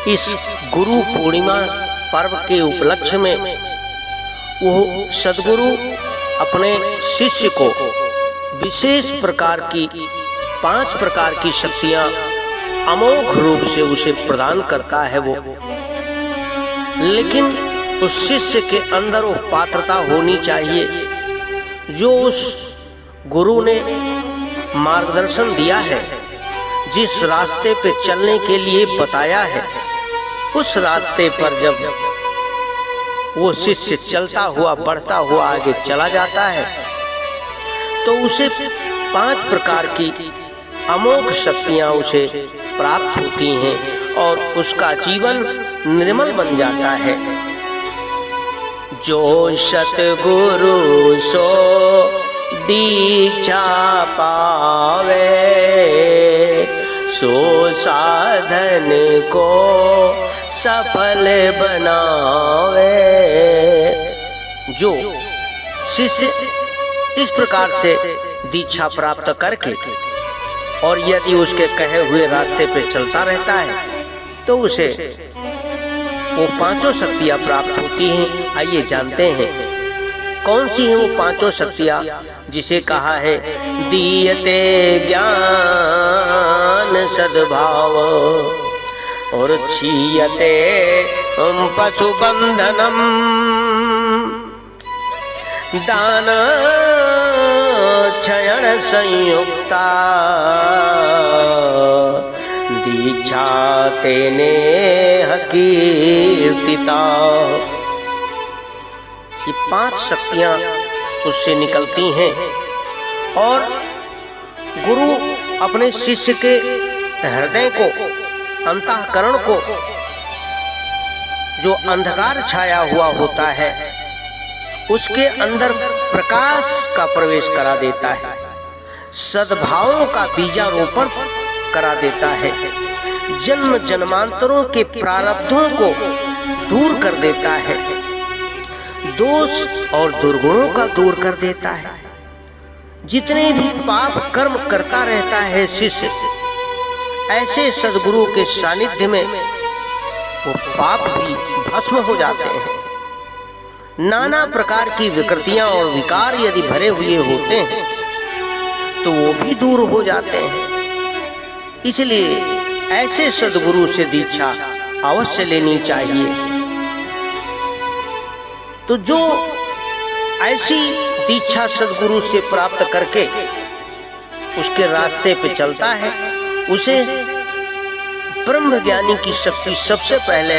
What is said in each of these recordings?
इस गुरु पूर्णिमा पर्व के उपलक्ष्य में वो सद्गुरु अपने शिष्य को विशेष प्रकार की 5 प्रकार की शक्तियां अमोघ रूप से उसे प्रदान करता है वो। लेकिन उस शिष्य के अंदर वो पात्रता होनी चाहिए जो उस गुरु ने मार्गदर्शन दिया है, जिस रास्ते पे चलने के लिए बताया है, उस रास्ते पर जब वो शिष्य चलता हुआ बढ़ता हुआ आगे चला जाता है तो उसे 5 प्रकार की अमोघ शक्तियां उसे प्राप्त होती हैं और उसका जीवन निर्मल बन जाता है। जो सतगुरु सो दीक्षा पावे, सो साधन को सफल बनावे। जो शिष्य इस प्रकार से दीक्षा प्राप्त करके और यदि उसके कहे हुए रास्ते पे चलता रहता है तो उसे वो 5 शक्तियां प्राप्त होती हैं। आइए जानते हैं कौन सी हैं वो 5 शक्तियां, जिसे कहा है दीयते ज्ञान सद्भाव और क्षीयते पशुबंधनम, दान क्षयण संयुक्ता दीक्षा तेने कीर्तिता। ये 5 शक्तियां उससे निकलती हैं और गुरु अपने शिष्य के हृदय को, अंतःकरण को, जो अंधकार छाया हुआ होता है उसके अंदर प्रकाश का प्रवेश करा देता है, सद्भावों का बीजारोपण करा देता है, जन्म जन्मांतरों के प्रारब्धों को दूर कर देता है, दोष और दुर्गुणों का दूर कर देता है। जितने भी पाप कर्म करता रहता है शिष्य, ऐसे सद्गुरु के सानिध्य में वो पाप भी भस्म हो जाते हैं। नाना प्रकार की विकृतियां और विकार यदि भरे हुए होते हैं तो वो भी दूर हो जाते हैं। इसलिए ऐसे सद्गुरु से दीक्षा अवश्य लेनी चाहिए। तो जो ऐसी दीक्षा सद्गुरु से प्राप्त करके उसके रास्ते पे चलता है उसे ब्रह्म ज्ञानी की शक्ति सबसे पहले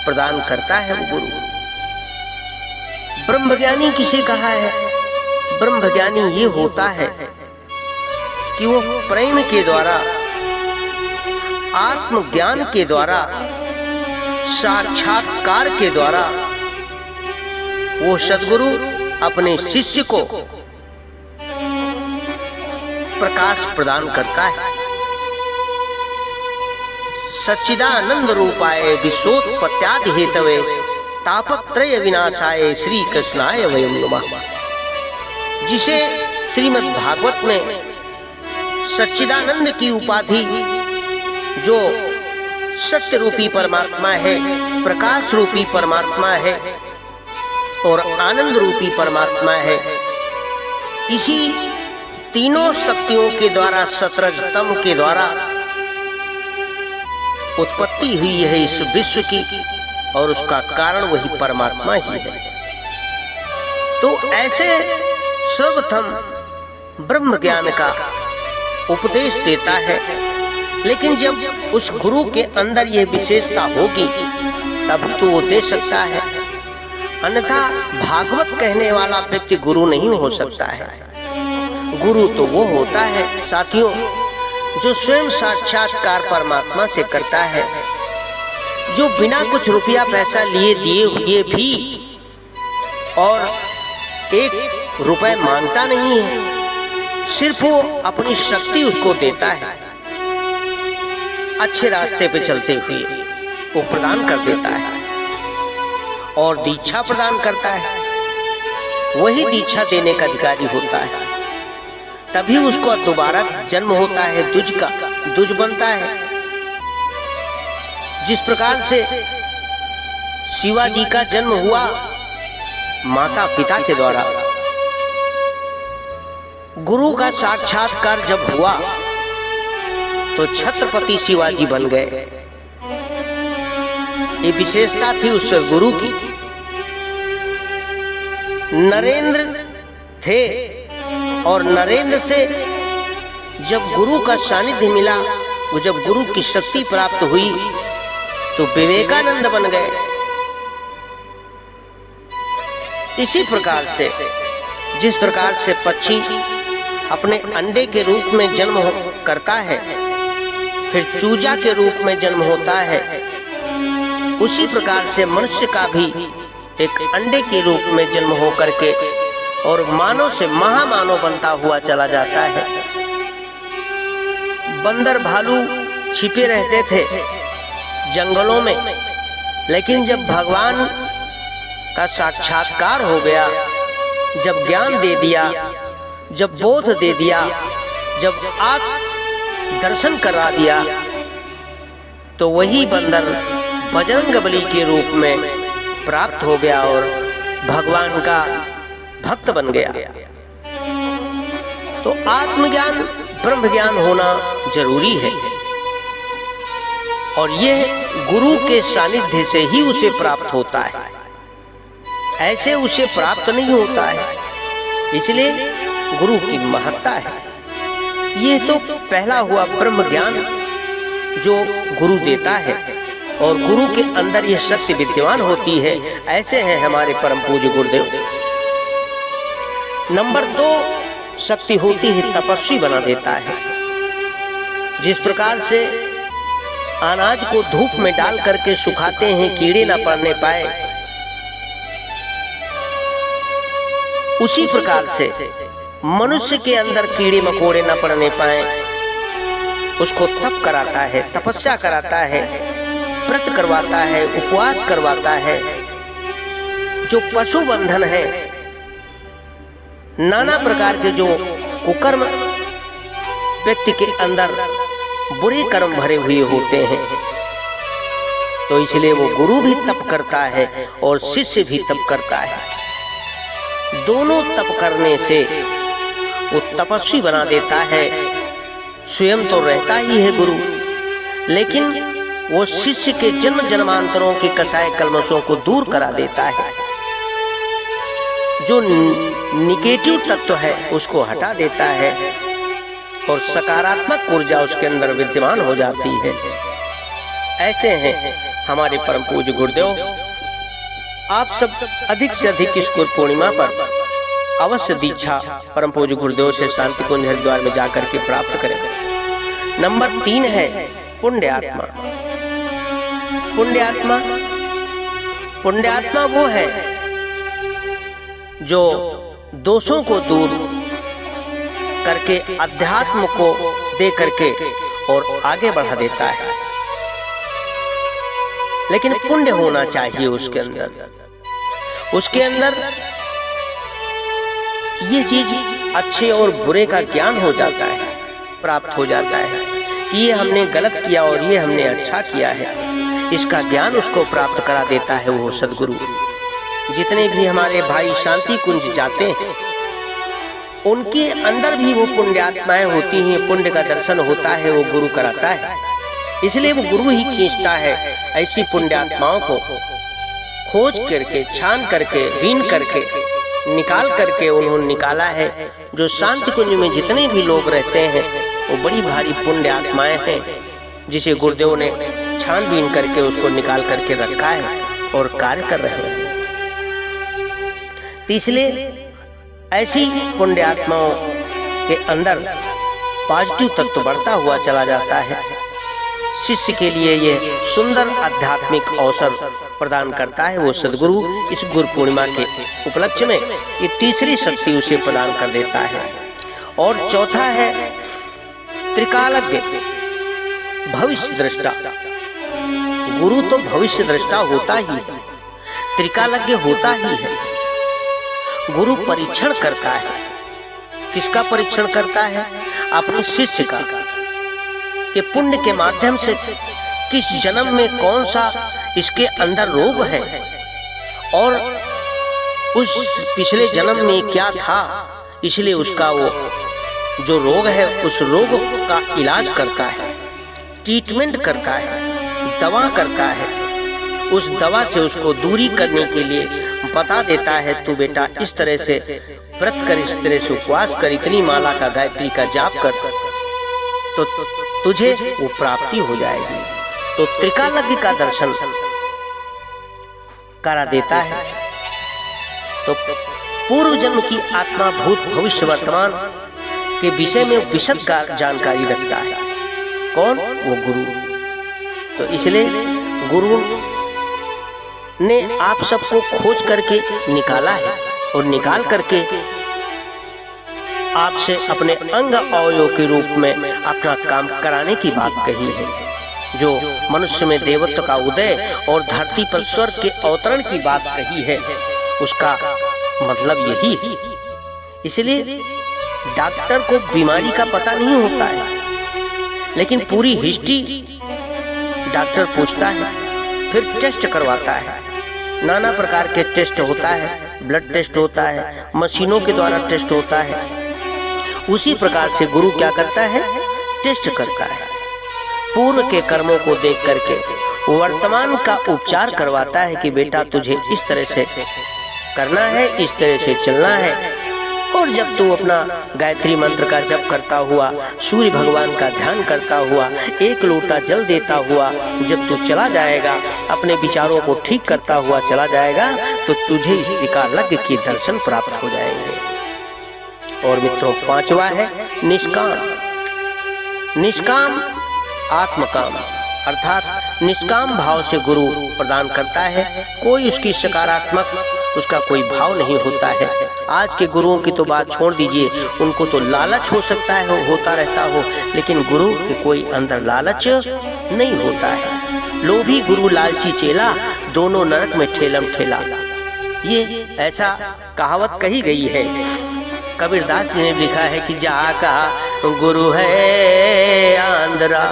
प्रदान करता है वो गुरु। ब्रह्मज्ञानी किसे कहा है? ब्रह्मज्ञानी ये होता है कि वो प्रेम के द्वारा, आत्मज्ञान के द्वारा, साक्षात्कार के द्वारा वो सद्गुरु अपने शिष्य को प्रकाश प्रदान करता है। सच्चिदानंद रूपाय विश्वोत्पत्त्यादि हेतवे तापत्रय विनाशाय श्री कृष्णाय वयं नमः। जिसे श्रीमद् भागवत में सच्चिदानंद की उपाधि, जो सत्य रूपी परमात्मा है, प्रकाश रूपी परमात्मा है और आनंद रूपी परमात्मा है, इसी तीनों शक्तियों के द्वारा, सतरजतम के द्वारा उत्पत्ति हुई है इस विश्व की और उसका कारण वही परमात्मा ही है। तो ऐसे सर्वप्रथम ब्रह्म ज्ञान का उपदेश देता है। लेकिन जब उस गुरु के अंदर यह विशेषता होगी तब तो वो दे सकता है, अन्यथा भागवत कहने वाला व्यक्ति गुरु नहीं हो सकता है। गुरु तो वो होता है साथियों जो स्वयं साक्षात्कार परमात्मा से करता है, जो बिना कुछ रुपया पैसा लिए दिए हुए भी और 1 रुपए मांगता नहीं है, सिर्फ वो अपनी शक्ति उसको देता है। अच्छे रास्ते पे चलते हुए वो प्रदान कर देता है और दीक्षा प्रदान करता है। वही दीक्षा देने का अधिकारी होता है, तभी उसको दोबारा जन्म होता है, दुज बनता है। जिस प्रकार से शिवाजी का जन्म हुआ माता पिता के द्वारा, गुरु का साक्षात्कार जब हुआ तो छत्रपति शिवाजी बन गए। ये विशेषता थी उस गुरु की। नरेंद्र थे और नरेंद्र से जब गुरु का सानिध्य मिला, वो जब गुरु की शक्ति प्राप्त हुई तो विवेकानंद बन गए। इसी प्रकार से जिस प्रकार से पक्षी अपने अंडे के रूप में जन्म करता है, फिर चूजा के रूप में जन्म होता है, उसी प्रकार से मनुष्य का भी एक अंडे के रूप में जन्म हो करके और मानव से महामानव बनता हुआ चला जाता है। बंदर भालू छिपे रहते थे जंगलों में, लेकिन जब भगवान का साक्षात्कार हो गया, जब ज्ञान दे दिया, जब बोध दे दिया, जब आत्म दर्शन करा दिया, तो वही बंदर बजरंगबली के रूप में प्राप्त हो गया और भगवान का भक्त बन गया। तो आत्मज्ञान ब्रह्म ज्ञान होना जरूरी है और यह गुरु के सानिध्य से ही उसे प्राप्त होता है, ऐसे उसे प्राप्त नहीं होता है। इसलिए गुरु की महत्ता है। यह तो पहला हुआ ब्रह्म ज्ञान जो गुरु देता है और गुरु के अंदर यह शक्ति विद्यमान होती है। ऐसे हैं हमारे परम पूज्य गुरुदेव। नंबर 2 शक्ति होती है तपस्वी बना देता है। जिस प्रकार से अनाज को धूप में डाल करके सुखाते हैं कीड़े ना पड़ने पाए, उसी प्रकार से मनुष्य के अंदर कीड़े मकोड़े ना पड़ने पाए, उसको तप कराता है, तपस्या कराता है, व्रत करवाता है, उपवास करवाता है। जो पशु बंधन है, नाना प्रकार के जो कुकर्म व्यक्ति के अंदर बुरे कर्म भरे हुए होते हैं, तो इसलिए वो गुरु भी तप करता है और शिष्य भी तप करता है। दोनों तप करने से वो तपस्वी बना देता है। स्वयं तो रहता ही है गुरु, लेकिन वो शिष्य के जन्म जन्मांतरों के कसाय कलमशों को दूर करा देता है। जो निगेटिव तत्व है उसको हटा देता है और सकारात्मक ऊर्जा उसके अंदर विद्यमान हो जाती है। ऐसे हैं हमारे परम पूज्य गुरुदेव। आप सब अधिक से अधिक इस गुरु पूर्णिमा पर अवश्य दीक्षा परम पूज्य गुरुदेव से शांति कुंज हरिद्वार में जाकर के प्राप्त करें। नंबर 3 है पुण्यात्मा। पुण्यात्मा पुण्यात्मा वो है जो दोषों को दूर करके अध्यात्म को दे करके और आगे बढ़ा देता है। लेकिन पुण्य होना चाहिए उसके अंदर। उसके अंदर ये चीज अच्छे और बुरे का ज्ञान हो जाता है, प्राप्त हो जाता है कि ये हमने गलत किया और ये हमने अच्छा किया है। इसका ज्ञान उसको प्राप्त करा देता है वो सदगुरु। जितने भी हमारे भाई शांति कुंज जाते हैं, उनके अंदर भी वो पुण्यात्माएं होती हैं। पुण्य का दर्शन होता है, वो गुरु कराता है। इसलिए वो गुरु ही खींचता है ऐसी पुण्यात्माओं को, खोज करके, छान करके, बीन करके, निकाल करके उन्होंने निकाला है। जो शांति कुंज में जितने भी लोग रहते हैं वो बड़ी भारी पुण्य आत्माएं हैं, जिसे गुरुदेव ने छानबीन करके उसको निकाल करके रखा है और कार्य कर रहे हैं। इसलिए ऐसी पुण्य आत्माओं के अंदर पॉजिटिव तत्व बढ़ता हुआ चला जाता है। शिष्य के लिए यह सुंदर आध्यात्मिक अवसर प्रदान करता है वो सदगुरु। इस गुरु पूर्णिमा के उपलक्ष्य में ये तीसरी शक्ति उसे प्रदान कर देता है। और चौथा है त्रिकालज्ञ, भविष्य दृष्टा। गुरु तो भविष्य दृष्टा होता ही है, त्रिकालज्ञ होता ही है। गुरु परीक्षण करता है। किसका परीक्षण करता है? अपने शिष्य का, कि पुण्य के माध्यम से किस जन्म में कौन सा इसके अंदर रोग है और उस पिछले जन्म में क्या था, इसलिए उसका वो जो रोग है उस रोग का इलाज करता है, ट्रीटमेंट करता है, दवा करता है। उस दवा से उसको दूरी करने के लिए बता देता है, तू बेटा इस तरह से व्रत कर, इस तरह से उपवास कर, इतनी माला का गायत्री का जाप कर, तो तुझे वो प्राप्ति हो जाएगी। तो त्रिकालज्ञ का दर्शन करा देता है। तो पूर्व जन्म की आत्मा भूत भविष्य वर्तमान के विषय में विशद जानकारी रखता है। कौन? वो गुरु। तो इसलिए गुरु ने आप सबको खोज करके निकाला है और निकाल करके आपसे अपने अंग अवयव के रूप में अपना काम कराने की बात कही है। जो मनुष्य में देवत्व का उदय और धरती पर स्वर्ग के अवतरण की बात कही है, उसका मतलब यही है। इसलिए डॉक्टर को बीमारी का पता नहीं होता है, लेकिन पूरी हिस्ट्री डॉक्टर पूछता है, फिर टेस्ट करवाता है। नाना प्रकार के टेस्ट होता है, ब्लड टेस्ट होता है, मशीनों के द्वारा टेस्ट होता है। उसी प्रकार से गुरु क्या करता है? टेस्ट करता है। पूर्व के कर्मों को देख करके वर्तमान का उपचार करवाता है कि बेटा तुझे इस तरह से करना है, इस तरह से चलना है। और जब तू अपना गायत्री मंत्र का जप करता हुआ, सूर्य भगवान का ध्यान करता हुआ, एक लोटा जल देता हुआ जब तू चला जाएगा, अपने विचारों को ठीक करता हुआ चला जाएगा, तो तुझे त्रिकालज्ञ के दर्शन प्राप्त हो जाएंगे। और मित्रों, पांचवा है निष्काम। निष्काम आत्मकाम, अर्थात निष्काम भाव से गुरु प्रदान करता है। कोई उसकी सकारात्मक उसका कोई भाव नहीं होता है। आज के गुरुओं की तो बात छोड़ दीजिए, उनको तो लालच हो सकता है, होता रहता हो, लेकिन गुरु के कोई अंदर लालच नहीं होता है। लोभी गुरु लालची चेला, दोनों नरक में ठेलम ठेला, ये ऐसा कहावत कही गई है। कबीरदास जी ने लिखा है कि जाका गुरु है आंध्रा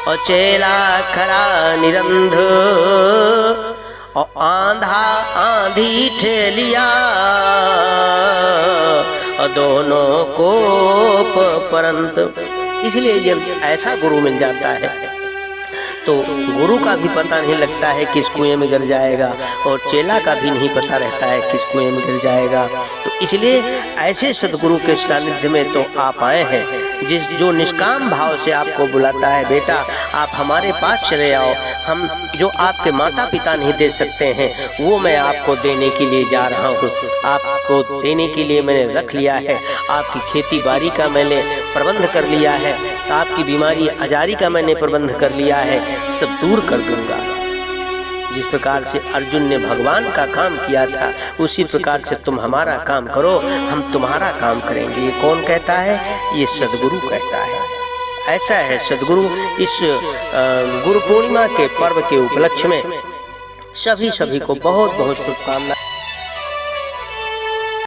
और चेला खरा निरंध, और आंधा आंधी ठेलिया और दोनों को परंत। इसलिए जब ऐसा गुरु मिल जाता है तो गुरु का भी पता नहीं लगता है किस कुएं में गिर जाएगा, और चेला का भी नहीं पता रहता है किस कुएं में गिर जाएगा। तो इसलिए ऐसे सदगुरु के सानिध्य में तो आप आए हैं, जो निष्काम भाव से आपको बुलाता है, बेटा आप हमारे पास चले आओ, हम जो आपके माता पिता नहीं दे सकते हैं वो मैं आपको देने के लिए जा रहा हूँ। आपको देने के लिए मैंने रख लिया है, आपकी खेती बाड़ी का मैंने प्रबंध कर लिया है, आपकी बीमारी आजारी का मैंने प्रबंध कर लिया है, सब दूर कर दूंगा। जिस प्रकार से अर्जुन ने भगवान का काम किया था, उसी प्रकार से तुम हमारा काम करो, हम तुम्हारा काम करेंगे। ये कौन कहता है? ये सदगुरु कहता है। ऐसा है सदगुरु। इस गुरु पूर्णिमा के पर्व के उपलक्ष्य में सभी को बहुत बहुत शुभकामनाएं।